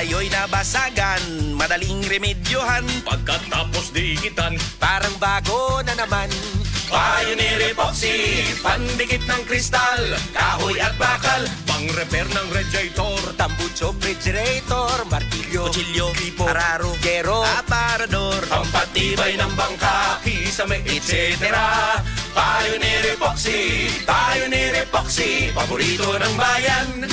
tayo'y nabasagan, madaling remedyohan. Pagkatapos dikitan, Parang bago na naman. Pioneer Epoxy, pandikit ng kristal, kahoy at bakal, pang-repair ng radiator, Tambucho, refrigerator, martilyo, kutsilyo, tipo, araro, gero, aparador, pampatibay ng bangka, kisame, etc. Pioneer Epoxy, Pioneer Epoxy, paborito ng bayan.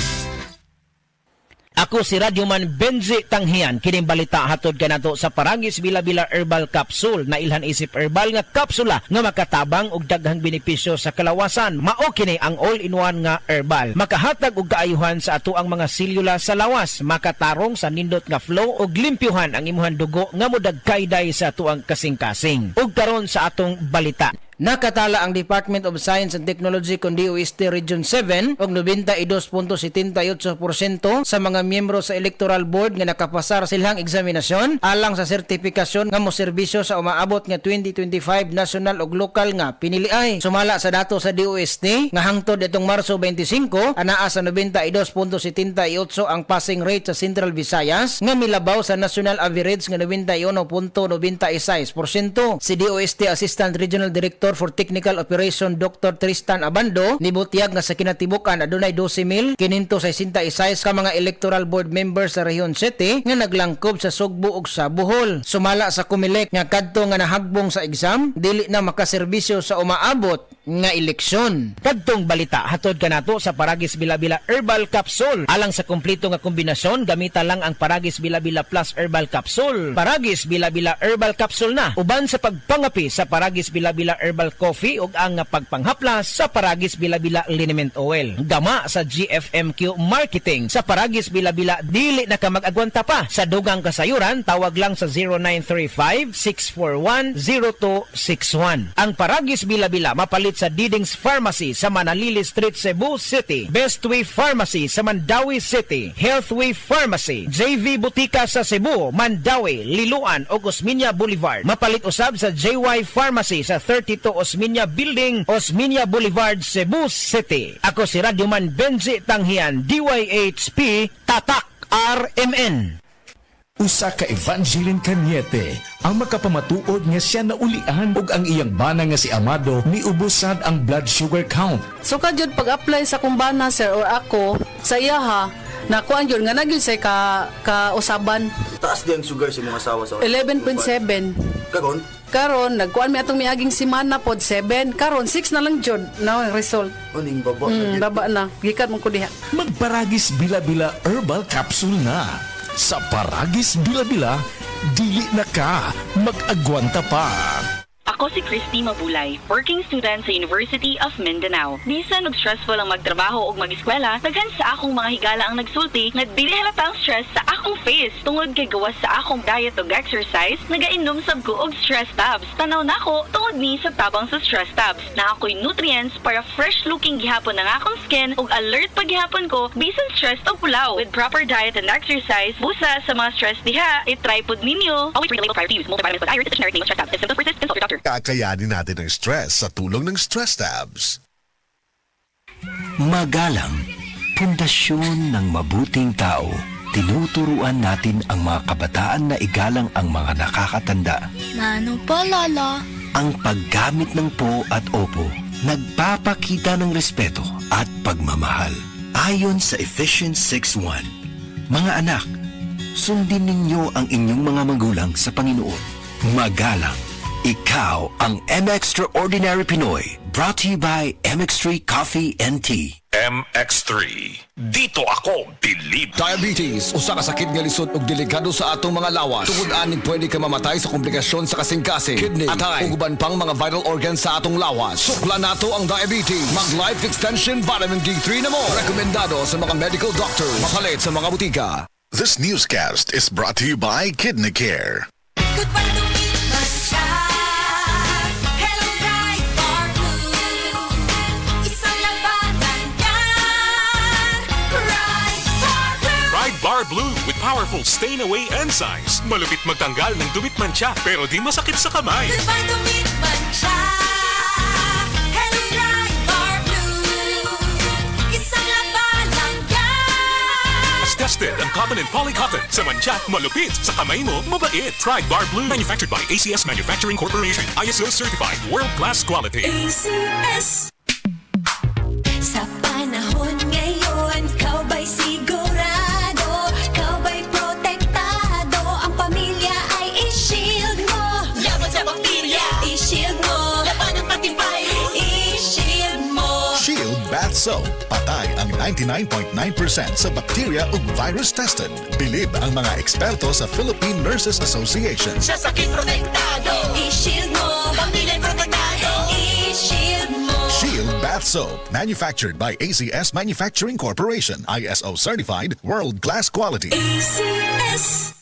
Ako si Radyoman Benji Tanghian, kining balita hatod kanato sa Paragis Bila-Bila Herbal Capsule na ilhan isip herbal nga kapsula nga makatabang og daghang benepisyo sa kalawasan. Mao kini ang all-in-one nga herbal. Makahatag og kaayuhan sa ato ang mga selula sa lawas, makatarong sa nindot nga flow ug limpyuhan ang imuhang dugo nga modagkayday sa ato ang kasing-kasing. Ug karon sa atong balita. Nakatala ang Department of Science and Technology kon DOST Region 7 og 92.78% sa mga miyembro sa Electoral Board nga nakapasar silang eksaminasyon alang sa sertifikasyon nga moserbisyo sa umaabot nga 2025 national ug lokal nga piniliay. Sumala sa dato sa DOST nga hangtod itong Marso 25 anaa sa 92.78 ang passing rate sa Central Visayas nga milabaw sa national average nga 91.96%. Si DOST Assistant Regional Director for Technical Operation Dr. Tristan Abando nibutiyag nga sa kinatibukan adunay 12,566 ka mga electoral board members sa Rehiyon 7 nga naglangkob sa Sugbo ug sa Bohol. Sumala sa Comelec nga kadto nga nahagbong sa exam dili na makaserbisyo sa umaabot nga eleksyon. Kadtong balita hatod kanato sa Paragis Bila-Bila Herbal Capsule. Alang sa kumpleto nga kombinasyon gamita lang ang Paragis Bila-Bila Plus Herbal Capsule. Paragis Bila-Bila Herbal Capsule na uban sa pagpangapi sa Paragis Bila-Bila Herbal Coffee ug ang pagpanghaplas sa Paragis Bila-Bila Liniment Oil. Gama sa GFMQ Marketing sa Paragis Bila-Bila dili na ka mag-agwanta pa. Sa dugang kasayuran tawag lang sa 0935-641-0261. Ang Paragis Bila-Bila mapalit sa Diding's Pharmacy sa Manalili Street, Cebu City, Bestway Pharmacy sa Mandawi City, Healthway Pharmacy, JV Butika sa Cebu, Mandawi, Liloan ug Osmeña Boulevard. Mapalit usab sa JY Pharmacy sa 32 Osmeña Building, Osmeña Boulevard, Cebu City. Ako si Radyoman Benji Tanghian, DYHP, Tatak RMN. Usa ka Evangeline Cañete ang makapamatuod nga siya naulian ug ang iyang bana nga si Amado niubusad ang blood sugar count. So kadyod pag-apply sa kumbana sir or ako sa iya ha nakuan yun nga nagyud say ka usaban Taas din ang sugar sa mga asawa sa 11.7 Kagon? karon nagkuan mi atong miaging semana pod 7 karon 6 na lang jud now ang result Uning baba. baba na gikat mo ko diha. Magparagis Bila-Bila Herbal Capsule na. Sa Paragis Bila-Bila, dili na ka mag-agwanta pa. Ako si Christy Mabulay, working student sa University of Mindanao. Bisan og stressful ang magtrabaho ug mag-eskwela, daghan sa akong mga higala ang nagsulti nga dili halata ang stress sa akong face tungod kay gawas sa akong diet ug exercise, nagainom sab ko og stress tabs. Tanaw nako tungod ni sa tabang sa stress tabs na ako'y nutrients para fresh looking gihapon ang akong skin ug alert pa gihapon ko bisan stress o pulaw. With proper diet and exercise, busa sa mga stress diha, i-try pud ninyo. Always read the label prior to use. Multivitamins with iron, this is generic name of stress tabs. If symptoms persist, consult your doctor. Kakayanin natin ang stress sa tulong ng Stress Tabs. Magalang, pundasyon ng mabuting tao. Tinuturuan natin ang mga kabataan na igalang ang mga nakakatanda. Ano pa, Lala? Ang paggamit ng po at opo, nagpapakita ng respeto at pagmamahal. Ayon sa Ephesians 6:1, mga anak, sundin ninyo ang inyong mga magulang sa Panginoon. Magalang, ikaw ang M-Extraordinary Pinoy. Brought to you by MX3 Coffee and Tea. MX3. Dito ako, believe. Diabetes, usa ka sakit nga lisod ug delikado sa atong mga lawas. Tungod aning pwede ka mamatay sa komplikasyon sa kasing-kasing, kidney, atay, ug uban pang mga vital organs sa atong lawas. Sukla nato ang diabetes. Mag Life Extension Vitamin D3 na mo. Rekomendado sa mga medical doctors. Mapalit sa mga butika. This newscast is brought to you by Kidney Care. Goodbye to me, Masya. Hello, Bright Bar Blue. Isang labanan yan. Bright Bar Blue. Bright Bar Blue with powerful stain-away enzymes. Malupit magtanggal ng dumit mancha pero di masakit sa kamay. Goodbye to me, Masya. Hello, Bright Bar Blue. Isang labanan yan. Virus tested ang cotton and polycotton. Sa mancha, malupit. Sa kamay mo, mabait. Try Bar Blue. Manufactured by ACS Manufacturing Corporation. ISO certified. World-class quality. ACS. Sa panahon ngayon, kau ba'y sigurado? Kau ba'y protektado? Ang pamilya ay i-shield mo. Laban sa bakterya, i-shield mo. Laban ng pati virus, i-shield mo. Shield Bath Soap. Patay ang 99.9% sa bacteria ug virus tested. Bilib ang mga eksperto sa Philippine Nurses Association. Sa sakit protektado, i-shield mo. Pamilya protektado, i-shield mo. Shield Bath Soap. Manufactured by ACS Manufacturing Corporation. ISO certified. World-class quality. ACS.